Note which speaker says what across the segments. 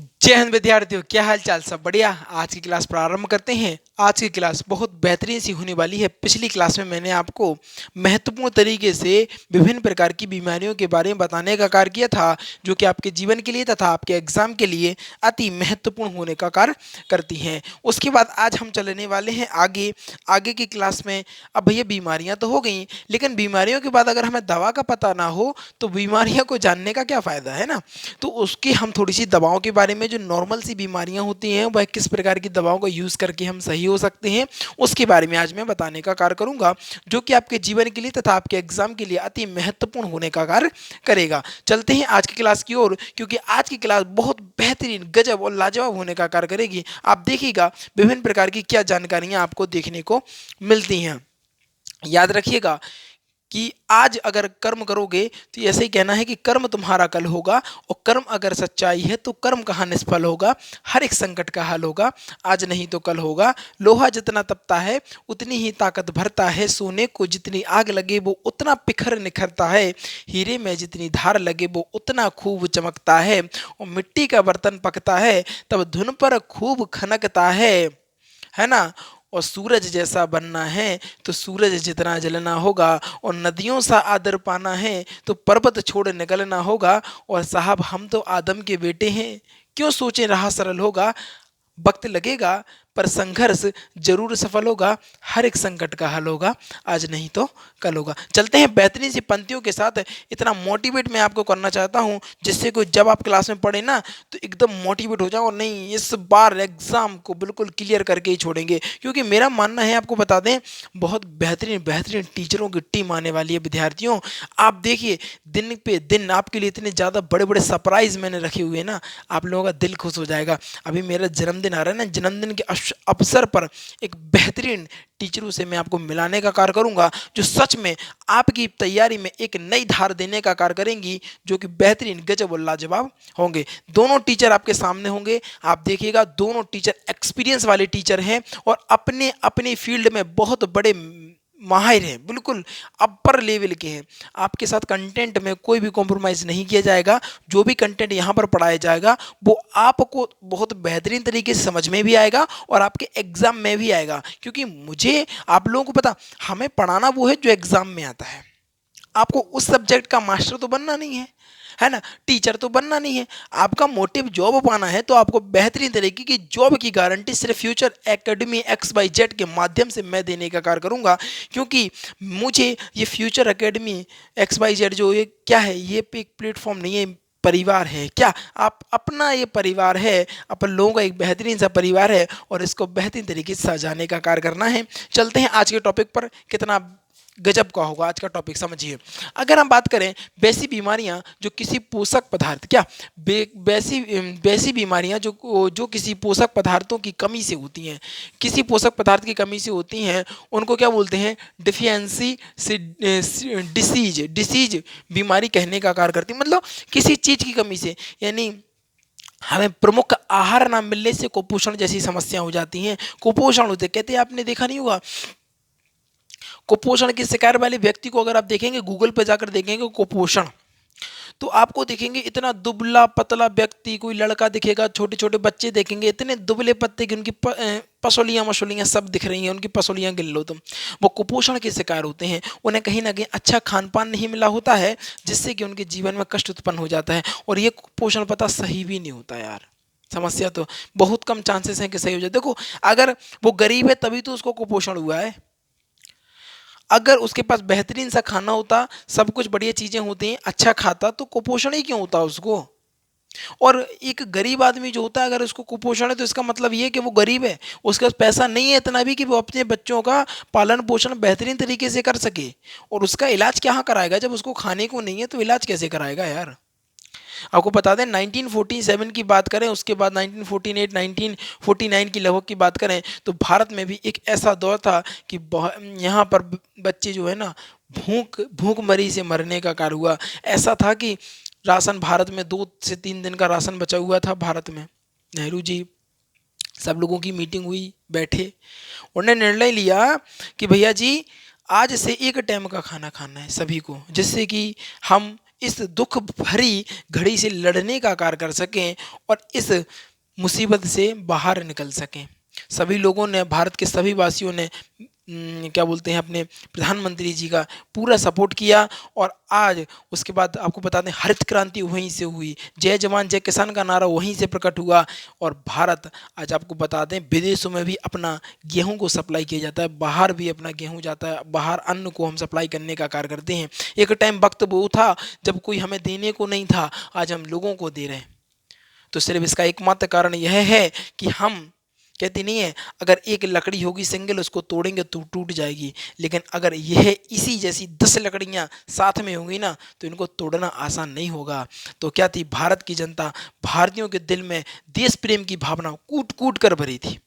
Speaker 1: जय हिंद विद्यार्थियों, क्या हाल चाल? सब बढ़िया। आज की क्लास प्रारंभ करते हैं। आज की क्लास बहुत बेहतरीन सी होने वाली है। पिछली क्लास में मैंने आपको महत्वपूर्ण तरीके से विभिन्न प्रकार की बीमारियों के बारे में बताने का कार्य किया था, जो कि आपके जीवन के लिए तथा आपके एग्जाम के लिए अति महत्वपूर्ण होने का कार्य करती हैं। उसके बाद आज हम चलने वाले हैं आगे। आगे की क्लास में अब भैया बीमारियां तो हो गई, लेकिन बीमारियों के बाद अगर हमें दवा का पता ना हो तो बीमारियों को जानने का क्या फ़ायदा है ना। तो उसकी हम थोड़ी सी दवाओं के बारे में, जो नॉर्मल सी बीमारियां होती हैं वह किस प्रकार की दवाओं का यूज़ करके हम सही हो सकते हैं, उसके बारे में आज मैं बताने का कार्य करूंगा, जो कि आपके जीवन के लिए तथा आपके एग्जाम के लिए अति महत्वपूर्ण होने का कार्य करेगा। चलते हैं आज की क्लास की ओर, क्योंकि आज की क्लास बहुत बेहतरीन, गजब और लाजवाब होने का कार्य करेगी। आप देखिएगा विभिन्न प्रकार की क्या जानकारियां आपको देखने को मिलती हैं। याद रखिएगा कि आज अगर कर्म करोगे तो ऐसे ही कहना है कि कर्म तुम्हारा कल होगा, और कर्म अगर सच्चाई है तो कर्म कहाँ निष्फल होगा। हर एक संकट का हल होगा, आज नहीं तो कल होगा। लोहा जितना तपता है उतनी ही ताकत भरता है, सोने को जितनी आग लगे वो उतना पिखर निखरता है, हीरे में जितनी धार लगे वो उतना खूब चमकता है, और मिट्टी का बर्तन पकता है तब धुन पर खूब खनकता है ना। और सूरज जैसा बनना है तो सूरज जितना जलना होगा, और नदियों सा आदर पाना है तो पर्वत छोड़ निकलना होगा। और साहब हम तो आदम के बेटे हैं, क्यों सोचें राह सरल होगा। वक्त लगेगा पर संघर्ष जरूर सफल होगा, हर एक संकट का हल होगा, आज नहीं तो कल होगा। चलते हैं बेहतरीन सी पंक्तियों के साथ। इतना मोटिवेट मैं आपको करना चाहता हूं जिससे कोई जब आप क्लास में पढ़े ना तो एकदम मोटिवेट हो जाओ, और नहीं इस बार एग्जाम को बिल्कुल क्लियर करके ही छोड़ेंगे। क्योंकि मेरा मानना है, आपको बता दें, बहुत बेहतरीन बेहतरीन टीचरों की टीम आने वाली है विद्यार्थियों। आप देखिए दिन पे दिन आपके लिए इतने ज़्यादा बड़े बड़े सरप्राइज मैंने रखे हुए हैं ना, आप लोगों का दिल खुश हो जाएगा। अभी मेरा जन्मदिन आ रहा है ना, जन्मदिन के अवसर पर एक बेहतरीन टीचरों से मैं आपको मिलाने का कार्य करूंगा, जो सच में आपकी तैयारी में एक नई धार देने का कार्य करेंगी, जो कि बेहतरीन, गजब और लाजवाब होंगे। दोनों टीचर आपके सामने होंगे। आप देखिएगा दोनों टीचर एक्सपीरियंस वाले टीचर हैं, और अपने अपने फील्ड में बहुत बड़े माहिर हैं, बिल्कुल अपर लेवल के हैं। आपके साथ कंटेंट में कोई भी कॉम्प्रोमाइज़ नहीं किया जाएगा। जो भी कंटेंट यहाँ पर पढ़ाया जाएगा वो आपको बहुत बेहतरीन तरीके से समझ में भी आएगा और आपके एग्जाम में भी आएगा। क्योंकि मुझे, आप लोगों को पता, हमें पढ़ाना वो है जो एग्जाम में आता है। आपको उस सब्जेक्ट का मास्टर तो बनना नहीं है ना, टीचर तो बनना नहीं है। आपका मोटिव जॉब पाना है, तो आपको बेहतरीन तरीके की जॉब की गारंटी सिर्फ फ्यूचर एकेडमी XYZ के माध्यम से मैं देने का कार्य करूंगा। क्योंकि मुझे ये फ्यूचर एकेडमी XYZ जो ये क्या है, ये एक प्लेटफॉर्म नहीं है, परिवार है। क्या आप अपना ये परिवार है, अपन लोगों का एक बेहतरीन सा परिवार है, और इसको बेहतरीन तरीके से सजाने का कार्य करना है। चलते हैं आज के टॉपिक पर। कितना गजब का होगा आज का टॉपिक, समझिए। अगर हम बात करें वैसी बीमारियां जो किसी पोषक पदार्थ, क्या वैसी वैसी बीमारियां जो जो किसी पोषक पदार्थों की कमी से होती हैं, किसी पोषक पदार्थ की कमी से होती हैं, उनको क्या बोलते हैं? डिफियंसी से डिसीज डिसीज बीमारी कहने का कार्य करती है। मतलब किसी चीज़ की कमी से, यानी हमें प्रमुख आहार ना मिलने से कुपोषण जैसी समस्या हो जाती हैं। कुपोषण होते कहते हैं, आपने देखा नहीं होगा, कुपोषण की शिकार वाले व्यक्ति को अगर आप देखेंगे, गूगल पर जाकर देखेंगे कुपोषण, तो आपको देखेंगे इतना दुबला पतला व्यक्ति, कोई लड़का दिखेगा, छोटे छोटे बच्चे देखेंगे इतने दुबले पत्ते की, उनकी पसोलियाँ मसोलियाँ सब दिख रही हैं, उनकी पसोलियाँ गिन लो तुम। वो कुपोषण के शिकार होते हैं। उन्हें कहीं ना कहीं अच्छा खान पान नहीं मिला होता है, जिससे कि उनके जीवन में कष्ट उत्पन्न हो जाता है। और ये कुपोषण पता सही भी नहीं होता यार। समस्या तो बहुत कम चांसेस हैं कि सही हो जाए। देखो, अगर वो गरीब है तभी तो उसको कुपोषण हुआ है। अगर उसके पास बेहतरीन सा खाना होता, सब कुछ बढ़िया चीजें होती हैं, अच्छा खाता, तो कुपोषण ही क्यों होता उसको। और एक गरीब आदमी जो होता है, अगर उसको कुपोषण है तो इसका मतलब ये है कि वो गरीब है, उसके पास पैसा नहीं है इतना भी कि वो अपने बच्चों का पालन पोषण बेहतरीन तरीके से कर सके। और उसका इलाज कहाँ कराएगा जब उसको खाने को नहीं है, तो इलाज कैसे कराएगा यार। आपको बता दें 1947 की बात करें, उसके बाद 1948 1949 की लगभग की बात करें, तो भारत में भी एक ऐसा दौर था कि यहाँ पर बच्चे जो है ना, भूखमरी से मरने का कार्य हुआ। ऐसा था कि राशन भारत में 2 से 3 दिन का राशन बचा हुआ था भारत में। नेहरू जी, सब लोगों की मीटिंग हुई, बैठे, उन्होंने निर्णय लिया कि भैया जी आज से एक टाइम का खाना खाना है सभी को, जिससे कि हम इस दुख भरी घड़ी से लड़ने का कार्य कर सकें और इस मुसीबत से बाहर निकल सकें। सभी लोगों ने, भारत के सभी वासियों ने क्या बोलते हैं, अपने प्रधानमंत्री जी का पूरा सपोर्ट किया। और आज उसके बाद आपको बता दें, हरित क्रांति वहीं से हुई, जय जवान जय किसान का नारा वहीं से प्रकट हुआ। और भारत आज आपको बता दें, विदेशों में भी अपना गेहूं को सप्लाई किया जाता है, बाहर भी अपना गेहूं जाता है, बाहर अन्न को हम सप्लाई करने का कार्य करते हैं। एक टाइम वक्त वो था जब कोई हमें देने को नहीं था, आज हम लोगों को दे रहे हैं। तो सिर्फ इसका एकमात्र कारण यह है कि हम कहती नहीं है, अगर एक लकड़ी होगी सिंगल, उसको तोड़ेंगे तो टूट जाएगी, लेकिन अगर यह इसी जैसी 10 लकड़ियां साथ में होंगी ना, तो इनको तोड़ना आसान नहीं होगा। तो क्या थी, भारत की जनता, भारतीयों के दिल में देश प्रेम की भावना कूट कूट कर भरी थी।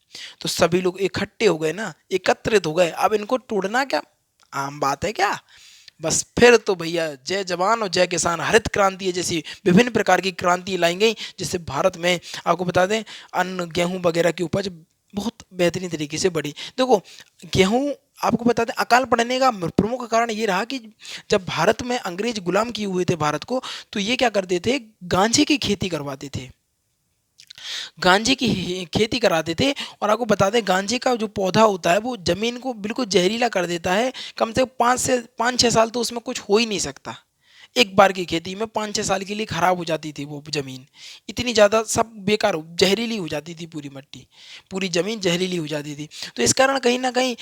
Speaker 1: तो सभी लोग इकट्ठे हो गए ना, एकत्रित हो गए। अब इनको तोड़ना क्या आम बात है क्या? बस फिर तो भैया जय जवान और जय किसान, हरित क्रांति है जैसी विभिन्न प्रकार की क्रांति लाई गई, जिससे भारत में आपको बता दें अन्न गेहूं वगैरह की उपज बहुत बेहतरीन तरीके से बढ़ी। देखो, गेहूं आपको बता दें, अकाल पड़ने का प्रमुख कारण ये रहा कि जब भारत में अंग्रेज गुलाम किए हुए थे भारत को, तो ये क्या करते थे, गांजे की खेती करवाते थे, गांजे की खेती कराते थे। और आपको बता दें, गांजे का जो पौधा होता है वो जमीन को बिल्कुल जहरीला कर देता है। कम से कम 5 से 6 साल तो उसमें कुछ हो ही नहीं सकता। एक बार की खेती में 5 6 साल के लिए खराब हो जाती थी वो जमीन, इतनी ज़्यादा सब बेकार जहरीली हो जाती थी, पूरी मिट्टी, पूरी ज़मीन जहरीली हो जाती थी। तो इस कारण कहीं ना कहीं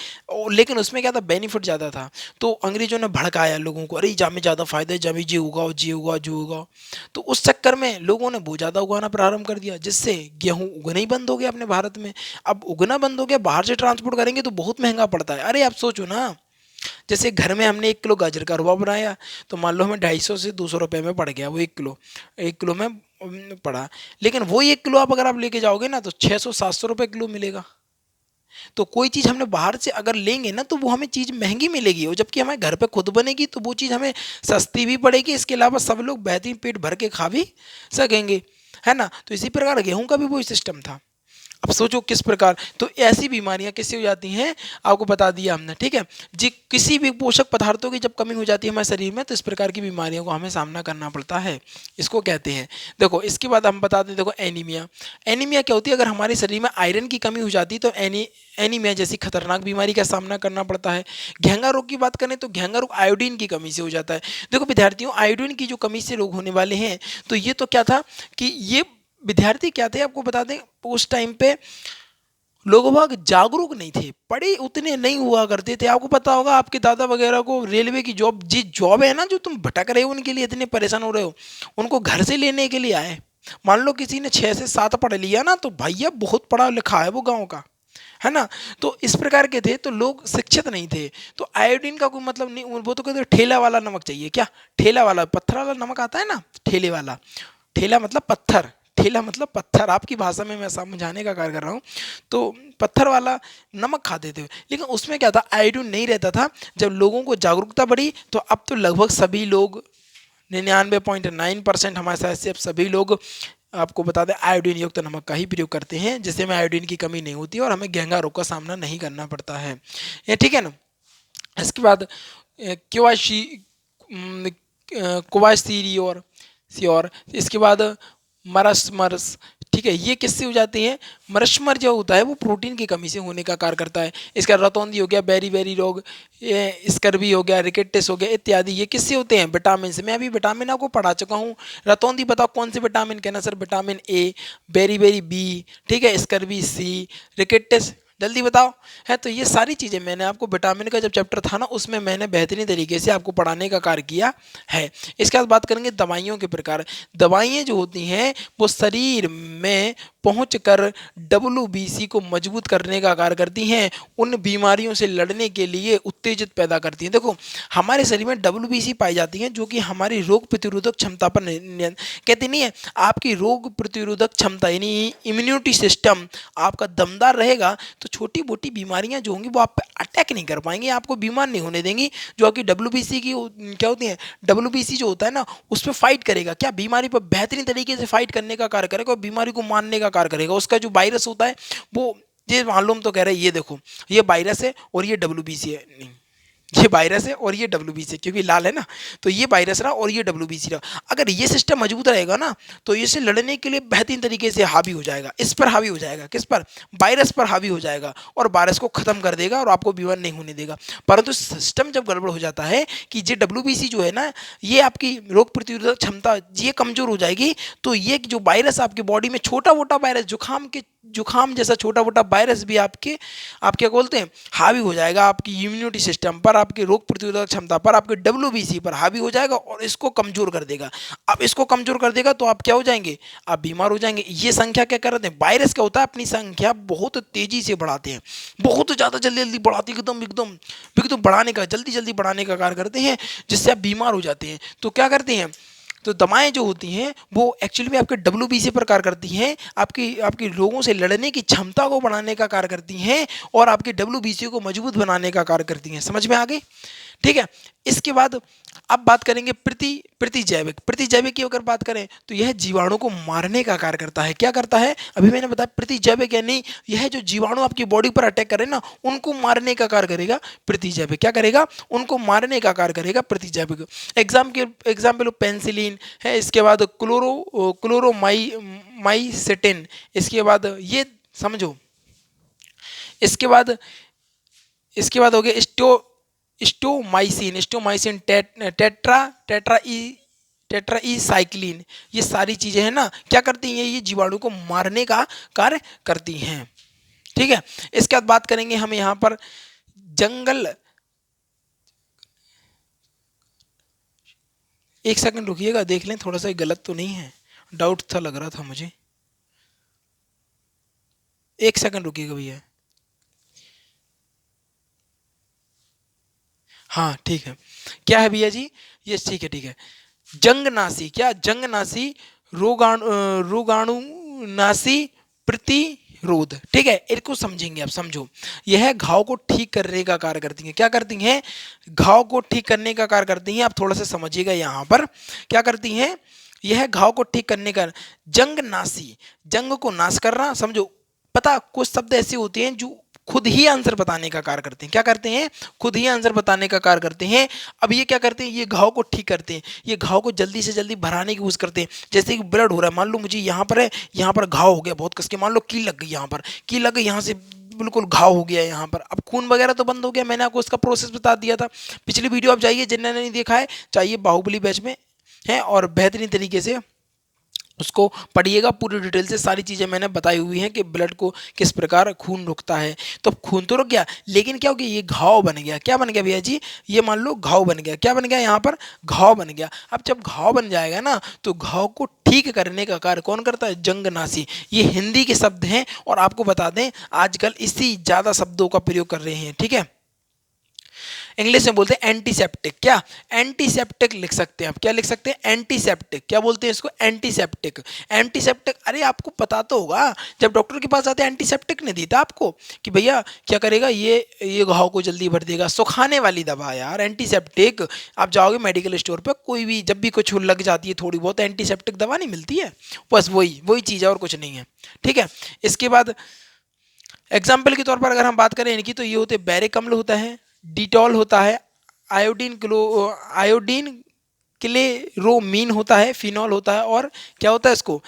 Speaker 1: लेकिन उसमें क्या था, बेनिफिट ज़्यादा था। तो अंग्रेजों ने भड़काया लोगों को, अरे जामे ज़्यादा फायदा है, जामे जी उगाओ जी उगाओ जो उगाओ। तो उस चक्कर में लोगों ने बहुत ज़्यादा उगाना प्रारंभ कर दिया, जिससे गेहूँ उगना ही बंद हो गया अपने भारत में। अब उगना बंद हो गया, बाहर से ट्रांसपोर्ट करेंगे तो बहुत महंगा पड़ता है। अरे आप सोचो ना, जैसे घर में हमने 1 किलो गाजर का हलवा बनाया, तो मान लो हमें 250 से 200 रुपये में पड़ गया वो 1 किलो, 1 किलो में पड़ा। लेकिन वो 1 किलो आप अगर आप लेके जाओगे ना, तो 600 700 रुपये किलो मिलेगा। तो कोई चीज़ हमने बाहर से अगर लेंगे ना, तो वो हमें चीज़ महंगी मिलेगी, और जबकि हमारे घर पे खुद बनेगी तो वो चीज़ हमें सस्ती भी पड़ेगी। इसके अलावा सब लोग बेहतरीन पेट भर के खा भी सकेंगे, है ना। तो इसी प्रकार गेहूं का भी वही सिस्टम था। अब सोचो किस प्रकार, तो ऐसी बीमारियां कैसे हो जाती हैं, आपको बता दिया हमने, ठीक है जी। किसी भी पोषक पदार्थों की जब कमी हो जाती है हमारे शरीर में, तो इस प्रकार की बीमारियों को हमें सामना करना पड़ता है, इसको कहते हैं। देखो, इसके बाद हम बता दें, देखो एनीमिया। एनीमिया क्या होती है, अगर हमारे शरीर में आयरन की कमी हो जाती है तो एनीमिया जैसी खतरनाक बीमारी का सामना करना पड़ता है। घेंगा रोग की बात करें तो घेंगा रोग आयोडीन की कमी से हो जाता है। देखो विद्यार्थियों, आयोडीन की जो कमी से रोग होने वाले हैं, तो ये तो क्या था कि ये विद्यार्थी क्या थे, आपको बता दें, उस टाइम पे लोग बाग जागरूक नहीं थे, पढ़े उतने नहीं हुआ करते थे। आपको पता होगा, आपके दादा वगैरह को रेलवे की जॉब, जी जॉब है ना जो तुम भटक रहे हो, उनके लिए इतने परेशान हो रहे हो, उनको घर से लेने के लिए आए। मान लो किसी ने 6 से 7 पढ़ लिया ना, तो भैया बहुत पढ़ा लिखा है वो गाँव का, है ना। तो इस प्रकार के थे, तो लोग शिक्षित नहीं थे। तो आयोडीन का कोई मतलब नहीं, वो तो कहते ठेला वाला नमक चाहिए, क्या ठेला वाला, पत्थर वाला नमक आता है ना, ठेले वाला, ठेला मतलब पत्थर, ठेला मतलब पत्थर, आपकी भाषा में मैं समझाने का कार्य कर रहा हूँ। तो पत्थर वाला नमक खाते थे, लेकिन उसमें क्या था, आयोडीन नहीं रहता था। जब लोगों को जागरूकता बढ़ी, तो अब तो लगभग सभी लोग, 99.9% हमारे साथ से अब सभी लोग, आपको बता दें, आयोडीन युक्त नमक का ही प्रयोग करते हैं, जिससे हमें आयोडीन की कमी नहीं होती और हमें घेंगा रोग का सामना नहीं करना पड़ता है, ये ठीक है ना। इसके बाद क्योवाशी कुवाशीरी और श्योर, इसके बाद मरस, ठीक है, ये किससे हो जाती हैं, मरस्मर जो होता है वो प्रोटीन की कमी से होने का कार्य करता है। इसका रतौंधी हो गया, बेरी बेरी रोग, ये स्कर्वी हो गया, रिकेटिस हो गया इत्यादि, ये किससे होते हैं, विटामिन से। मैं अभी विटामिन आपको पढ़ा चुका हूँ। रतौंधी बताओ कौन से विटामिन, कहना sir vitamin A, beriberi B, ठीक है, स्कर्वी सी, रिकेटिस जल्दी बताओ, है। तो ये सारी चीज़ें मैंने आपको, विटामिन का जब चैप्टर था ना, उसमें मैंने बेहतरीन तरीके से आपको पढ़ाने का कार्य किया है। इसके बाद बात करेंगे दवाइयों के प्रकार। दवाइयाँ जो होती हैं वो शरीर में पहुंचकर WBC को मजबूत करने का कार्य करती हैं, उन बीमारियों से लड़ने के लिए उत्तेजित पैदा करती हैं। देखो, हमारे शरीर में WBC पाई जाती हैं, जो कि हमारी रोग प्रतिरोधक क्षमता पर कहती नहीं है, आपकी रोग प्रतिरोधक क्षमता यानी इम्यूनिटी सिस्टम आपका दमदार रहेगा, तो छोटी मोटी बीमारियां जो होंगी वो आप पे अटैक नहीं कर पाएंगी, आपको बीमार नहीं होने देंगी। जो आपकी WBC की क्या होती है, WBC जो होता है ना, उस पर फाइट करेगा, क्या बीमारी पर बेहतरीन तरीके से फाइट करने का कार्य करेगा और बीमारी को मारने का कार्य करेगा। उसका जो वायरस होता है वो, ये मालूम तो कह रहे हैं, ये देखो ये वायरस है और ये WBC है, नहीं ये वायरस है और ये WBC, क्योंकि लाल है ना, तो ये वायरस रहा और ये WBC रहा। अगर ये सिस्टम मजबूत रहेगा ना तो इससे लड़ने के लिए बेहतरीन तरीके से हावी हो जाएगा, इस पर हावी हो जाएगा, किस पर, वायरस पर हावी हो जाएगा और वायरस को खत्म कर देगा और आपको बीमार नहीं होने देगा। परंतु सिस्टम जब गड़बड़ हो जाता है कि ये WBC जो है ना, ये आपकी रोग प्रतिरोधक क्षमता ये कमजोर हो जाएगी, तो ये जो वायरस आपकी बॉडी में छोटा मोटा वायरस, जुखाम जैसा छोटा मोटा वायरस भी आपके आप क्या बोलते हैं हावी हो जाएगा आपकी इम्यूनिटी सिस्टम पर, आपके रोग प्रतिरोधक क्षमता पर, आपके WBC पर हावी हो जाएगा और इसको कमजोर कर देगा। अब इसको कमजोर कर देगा तो आप क्या हो जाएंगे, आप बीमार हो जाएंगे। ये संख्या क्या करते हैं, वायरस क्या होता है, अपनी संख्या बहुत तेजी से बढ़ाते हैं, बहुत ज़्यादा जल्दी जल्दी बढ़ाते हैं, एकदम एकदम एकदम बढ़ाने का, जल्दी जल्दी बढ़ाने का कार्य करते हैं, जिससे आप बीमार हो जाते हैं। तो क्या करते हैं, तो दवाएं जो होती हैं वो एक्चुअली में आपके WBC पर कार्य करती हैं, आपकी आपकी रोगों से लड़ने की क्षमता को बढ़ाने का कार्य करती हैं और आपके WBC को मजबूत बनाने का कार्य करती हैं। समझ में आ गई? ठीक है। इसके बाद अब बात करेंगे प्रतिजैविक की अगर बात करें तो यह जीवाणु को मारने का कार्य करता है। क्या करता है, अभी मैंने बताया प्रतिजैविक, यानी यह जो जीवाणु आपकी बॉडी पर अटैक करे ना, उनको मारने का कार्य करेगा प्रतिजैविक। क्या करेगा, उनको मारने का कार्य करेगा प्रतिजैविक। एग्जाम्पल पेंसिलिन है, इसके बाद क्लोरोमाइसिटिन, इसके बाद ये समझो, इसके बाद हो गया स्टोमाइसिन, टेट्रा ई साइक्लिन। ये सारी चीजें हैं ना, क्या करती हैं, ये जीवाणु को मारने का कार्य करती हैं। ठीक है। इसके बाद बात करेंगे हम यहाँ पर जंगल, एक सेकंड रुकिएगा, देख लें थोड़ा सा गलत तो नहीं है, डाउट था लग रहा था मुझे, एक सेकंड रुकिएगा भैया। हाँ ठीक है, क्या है भैया जी, ये ठीक है। जंगनाशी, क्या जंगनाशी, रोगाणुनाशी प्रतिरोध। ठीक है, इसको समझेंगे आप, समझो। यह घाव को ठीक करने का कार्य करती है। क्या करती हैं, घाव को ठीक करने का कार्य करती हैं। आप थोड़ा सा समझिएगा यहाँ पर क्या करती हैं, यह घाव को ठीक करने का, जंगनाशी, जंग को नाश करना, समझो। पता, कुछ शब्द ऐसे होते हैं जो खुद ही आंसर बताने का कार्य करते हैं। क्या करते हैं, खुद ही आंसर बताने का कार्य करते हैं। अब ये क्या करते हैं, ये घाव को ठीक करते हैं, ये घाव को जल्दी से जल्दी भराने की कोशिश करते हैं। जैसे कि ब्लड हो रहा है, मान लो मुझे यहाँ पर है, यहाँ पर घाव हो गया बहुत कस के, मान लो कील लग गई, यहाँ पर कील लग गई, यहाँ से बिल्कुल घाव हो गया यहाँ पर। अब खून वगैरह तो बंद हो गया, मैंने आपको इसका प्रोसेस बता दिया था। पिछली वीडियो आप जाइए, जिन्होंने नहीं देखा है चाहिए, बाहुबली बैच में है, और बेहतरीन तरीके से उसको पढ़िएगा, पूरी डिटेल से सारी चीज़ें मैंने बताई हुई हैं कि ब्लड को किस प्रकार खून रुकता है। तो खून तो रुक गया, लेकिन क्या हो गया, ये घाव बन गया। क्या बन गया भैया जी, ये मान लो घाव बन गया। क्या बन गया, यहाँ पर घाव बन गया। अब जब घाव बन जाएगा ना, तो घाव को ठीक करने का कार्य कौन करता है, जंगनाशी। ये हिंदी के शब्द हैं और आपको बता दें आजकल इसी ज़्यादा शब्दों का प्रयोग कर रहे हैं। ठीक है, इंग्लिश में बोलते हैं एंटीसेप्टिक। क्या, एंटीसेप्टिक लिख सकते हैं आप, क्या लिख सकते हैं, एंटीसेप्टिक। क्या बोलते हैं इसको, एंटीसेप्टिक। एंटीसेप्टिक, अरे आपको पता तो होगा, जब डॉक्टर के पास आते हैं एंटीसेप्टिक नहीं देता आपको कि भैया क्या करेगा, ये घाव को जल्दी भर देगा, सुखाने वाली दवा यार, एंटीसेप्टिक। आप जाओगे मेडिकल स्टोर पर, कोई भी जब भी कुछ लग जाती है थोड़ी बहुत, एंटीसेप्टिक दवा नहीं मिलती है, बस वही चीज़ है और कुछ नहीं है। ठीक है, इसके बाद एग्जाम्पल के तौर पर अगर हम बात करें इनकी, तो ये होते बैरिक अम्ल होता है, डिटॉल होता है, आयोडीन क्लेरोमीन होता है, फिनॉल होता है, और क्या होता है इसको,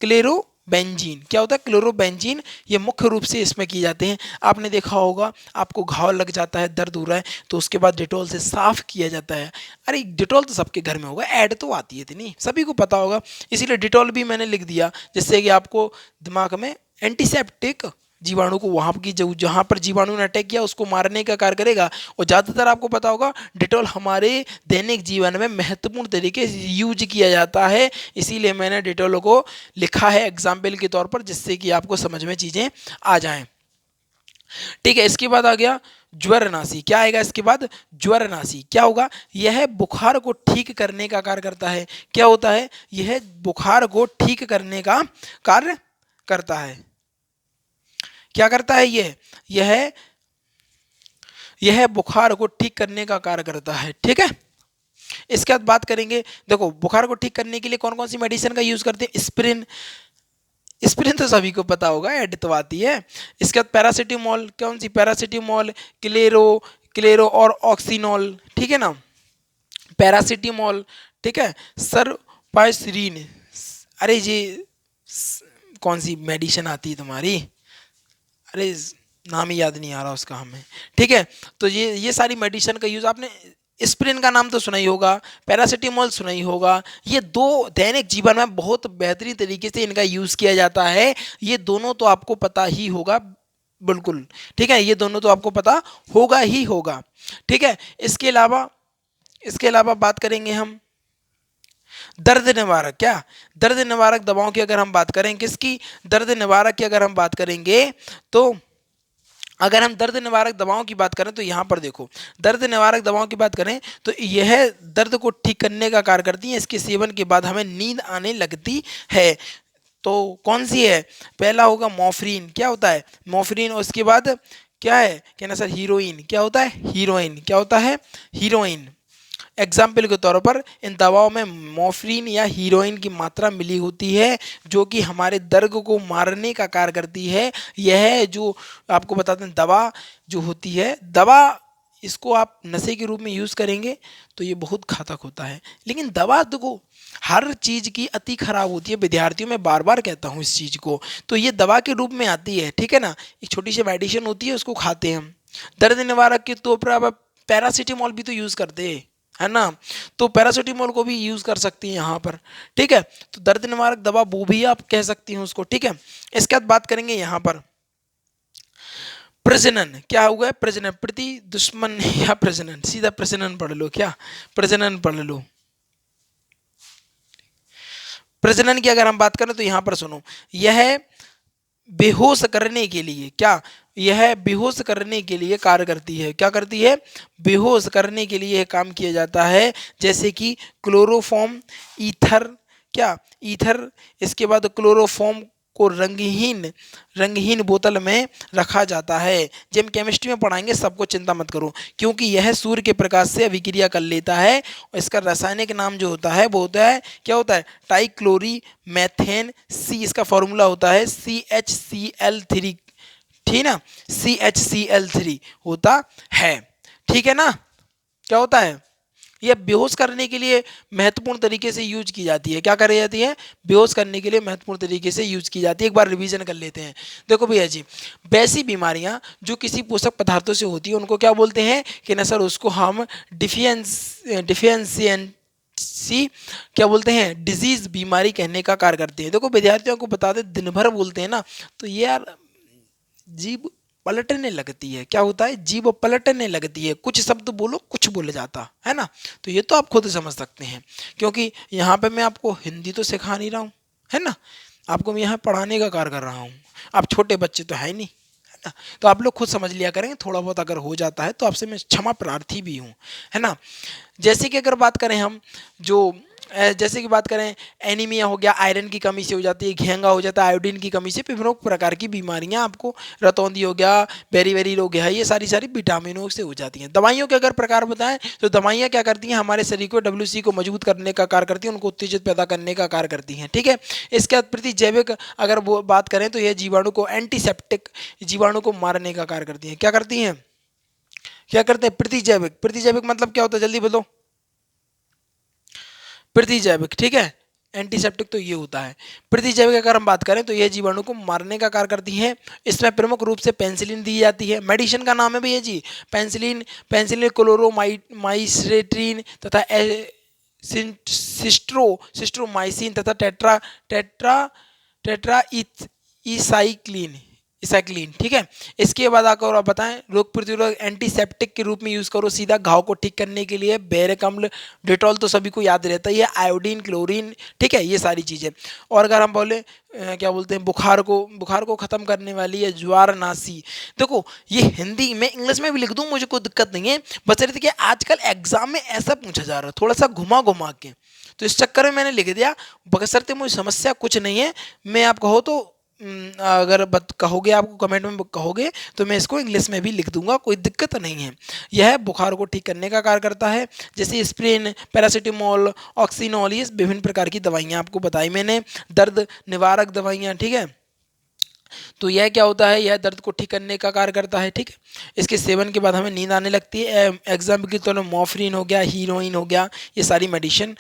Speaker 1: क्लेरोबेंजीन। क्या होता है, क्लोरोबेंजीन। ये मुख्य रूप से इसमें किए जाते हैं। आपने देखा होगा, आपको घाव लग जाता है, दर्द हो रहा है, तो उसके बाद डिटॉल से साफ किया जाता है। अरे डिटॉल तो सबके घर में होगा, ऐड तो आती है इतनी, सभी को पता होगा, इसीलिए डिटॉल भी मैंने लिख दिया, जिससे कि आपको दिमाग में एंटीसेप्टिक, जीवाणु को वहाँ की जहाँ पर जीवाणु ने अटैक किया उसको मारने का कार्य करेगा। और ज़्यादातर आपको पता होगा डिटॉल हमारे दैनिक जीवन में महत्वपूर्ण तरीके से यूज किया जाता है, इसीलिए मैंने डिटॉल को लिखा है एग्जाम्पल के तौर पर, जिससे कि आपको समझ में चीज़ें आ जाएं। ठीक है, इसके बाद आ गया ज्वरनाशी। क्या आएगा इसके बाद, ज्वरनाशी। क्या होगा, यह बुखार को ठीक करने का कार्य करता है। क्या होता है, यह बुखार को ठीक करने का कार्य करता है। क्या करता है, यह बुखार को ठीक करने का कार्य करता है। ठीक है, इसके बाद बात करेंगे, देखो बुखार को ठीक करने के लिए कौन कौन सी मेडिसिन का यूज करते हैं, एस्पिरिन तो सभी को पता होगा, ऐड तो आती है। इसके बाद पैरासीटामोल, कौन सी, पैरासीटामोल, क्लेरो और ऑक्सीनॉल, ठीक है ना, पैरासिटामोल, ठीक है, सरपाइसरीन। अरे ये कौन सी मेडिसिन आती है तुम्हारी, अरे नाम ही याद नहीं आ रहा उसका हमें, ठीक है। तो ये सारी मेडिसिन का यूज आपने, एस्पिरिन का नाम तो सुना ही होगा, पैरासिटामोल सुना ही होगा। ये दो दैनिक जीवन में बहुत बेहतरीन तरीके से इनका यूज किया जाता है, ये दोनों तो आपको पता ही होगा, बिल्कुल, ठीक है, ये दोनों तो आपको पता होगा ही होगा, ठीक है। इसके अलावा बात करेंगे हम दर्द निवारक, क्या दर्द निवारक दवाओं की अगर हम बात करें, किसकी, दर्द निवारक की अगर हम बात करेंगे, तो अगर हम दर्द निवारक दवाओं की बात करें तो यहाँ पर देखो, दर्द निवारक दवाओं की बात करें तो यह दर्द को ठीक करने का कार्य करती है, इसके सेवन के बाद हमें नींद आने लगती है। तो कौन सी है, पहला होगा मॉर्फिन, क्या होता है मॉर्फिन, और उसके बाद क्या है, कहना सर हीरोइन, क्या होता है हीरोइन, क्या होता है हीरोइन। एग्जाम्पल के तौर पर इन दवाओं में मॉर्फिन या हीरोइन की मात्रा मिली होती है, जो कि हमारे दर्द को मारने का कार्य करती है। यह जो आपको बताते हैं दवा जो होती है, दवा इसको आप नशे के रूप में यूज़ करेंगे तो ये बहुत घातक होता है, लेकिन दवा देखो हर चीज़ की अति खराब होती है, विद्यार्थियों में बार बार कहता हूँ इस चीज़ को, तो ये दवा के रूप में आती है, ठीक है ना, एक छोटी सी मेडिसिन होती है, उसको खाते हैं हम। दर्द निवारक के तौर पर आप पैरासीटामोल भी तो यूज़ करते हैं, है ना, तो पैरासिटामोल को भी यूज कर सकती हैं यहाँ पर, ठीक है। तो दर्द निवारक दवा वो भी आप कह सकती हैं उसको, ठीक है। इसके बाद बात करेंगे यहाँ पर प्रजनन, क्या होगा प्रजनन, प्रति दुश्मन या प्रजनन, सीधा प्रजनन पढ़ लो, क्या प्रजनन पढ़ लो। प्रजनन की अगर हम बात करें तो यहाँ पर सुनो, यह बेहोश करने के लिए, क्या यह बेहोश करने के लिए कार्य करती है, क्या करती है, बेहोश करने के लिए यह काम किया जाता है, जैसे कि क्लोरोफॉर्म, ईथर, क्या ईथर, इसके बाद क्लोरोफॉर्म को रंगहीन रंगहीन बोतल में रखा जाता है। जब हम केमिस्ट्री में पढ़ाएंगे सबको, चिंता मत करो, क्योंकि यह सूर्य के प्रकाश से अभिक्रिया कर लेता है, और इसका रासायनिक नाम जो होता है वो होता है, क्या होता है, टाइक्लोरी मैथेन सी, इसका फॉर्मूला होता है CHCl3, ठीक ना, CHCl3 होता है, ठीक है ना, क्या होता है, यह बेहोश करने के लिए महत्वपूर्ण तरीके से यूज की जाती है, क्या करी जाती है, बेहोश करने के लिए महत्वपूर्ण तरीके से यूज की जाती है। एक बार रिवीजन कर लेते हैं, देखो भैया जी, वैसी बीमारियां जो किसी पोषक पदार्थों से होती है उनको क्या बोलते हैं कि ना सर, उसको हम डिफिशियंसी क्या बोलते हैं, डिजीज, बीमारी कहने का कार्य करते हैं। देखो विद्यार्थियों को बता दें, दिन भर बोलते हैं ना, तो ये यार जीभ पलटने लगती है, क्या होता है, जीभ पलटने लगती है, कुछ शब्द बोलो कुछ बोला जाता है ना, तो ये तो आप खुद समझ सकते हैं, क्योंकि यहाँ पे मैं आपको हिंदी तो सिखा नहीं रहा हूँ, है ना, आपको मैं यहाँ पढ़ाने का कार्य कर रहा हूँ, आप छोटे बच्चे तो है नहीं, है ना, तो आप लोग खुद समझ लिया करेंगे, थोड़ा बहुत अगर हो जाता है तो आपसे मैं क्षमा प्रार्थी भी हूँ, है ना। जैसे कि अगर बात करें हम, जो जैसे कि बात करें एनीमिया हो गया, आयरन की कमी से हो जाती है, घेंगा हो जाता है आयोडीन की कमी से, विभिन्न प्रकार की बीमारियां आपको, रतौंधी हो गया, बेरी हो गया, ये सारी सारी विटामिनों से हो जाती हैं। दवाइयों के अगर प्रकार बताएं तो दवाइयां क्या करती हैं, हमारे शरीर को WC को मजबूत करने का कार्य करती हैं, उनको उत्तेजित पैदा करने का कार्य करती हैं, ठीक है। इसके बाद प्रतिजैविक अगर वो बात करें तो यह जीवाणु को, एंटीसेप्टिक, जीवाणु को मारने का कार्य करती हैं, क्या करती हैं, क्या करते हैं, प्रतिजैविक, प्रतिजैविक मतलब क्या होता है, जल्दी बोलो, प्रतिजैविक, ठीक है, एंटीसेप्टिक तो ये होता है। प्रतिजैविक अगर हम बात करें तो यह जीवाणु को मारने का कार्य करती है। इसमें प्रमुख रूप से पेनिसिलिन दी जाती है, मेडिसिन का नाम है भैया जी पेनिसिलिन, पेनिसिलिन क्लोरोमाइसेट्रिन तथा सिस्ट्रोमाइसिन तथा टेट्रा टेट्रा टेट्रा इसाइक्लिन, इसाइक्लिन, ठीक है। इसके बाद आकर आप बताएं, रोग प्रतिरोधक एंटीसेप्टिक के रूप में यूज करो, सीधा घाव को ठीक करने के लिए, बैरिक अम्ल, डेटॉल तो सभी को याद रहता है, ये आयोडीन, क्लोरीन, ठीक है, ये सारी चीजें। और अगर हम बोले क्या बोलते हैं, बुखार को खत्म करने वाली है ज्वारनाशी, देखो ये हिंदी में इंग्लिश में भी लिख दूं, मुझे कोई दिक्कत नहीं है, बस ये कि आजकल एग्जाम में ऐसा पूछा जा रहा है थोड़ा सा घुमा घुमा के, तो इस चक्कर में मैंने लिख दिया, बशर्ते मुझे समस्या कुछ नहीं है, मैं आप कहो तो अगर कहोगे, आपको कमेंट में कहोगे तो मैं इसको इंग्लिश में भी लिख दूंगा, कोई दिक्कत नहीं है। यह बुखार को ठीक करने का कार्य करता है, जैसे एस्पिरिन, पैरासीटामोल, ऑक्सीनॉल, ये विभिन्न प्रकार की दवाइयाँ आपको बताई मैंने, दर्द निवारक दवाइयाँ, ठीक है। तो यह क्या होता है, यह दर्द को ठीक करने का कार्य करता है। ठीक है, इसके सेवन के बाद हमें नींद आने लगती है। एग्जाम्पल के तौर पर मॉर्फिन हो गया, हीरोइन हो गया, ये सारी मेडिसिन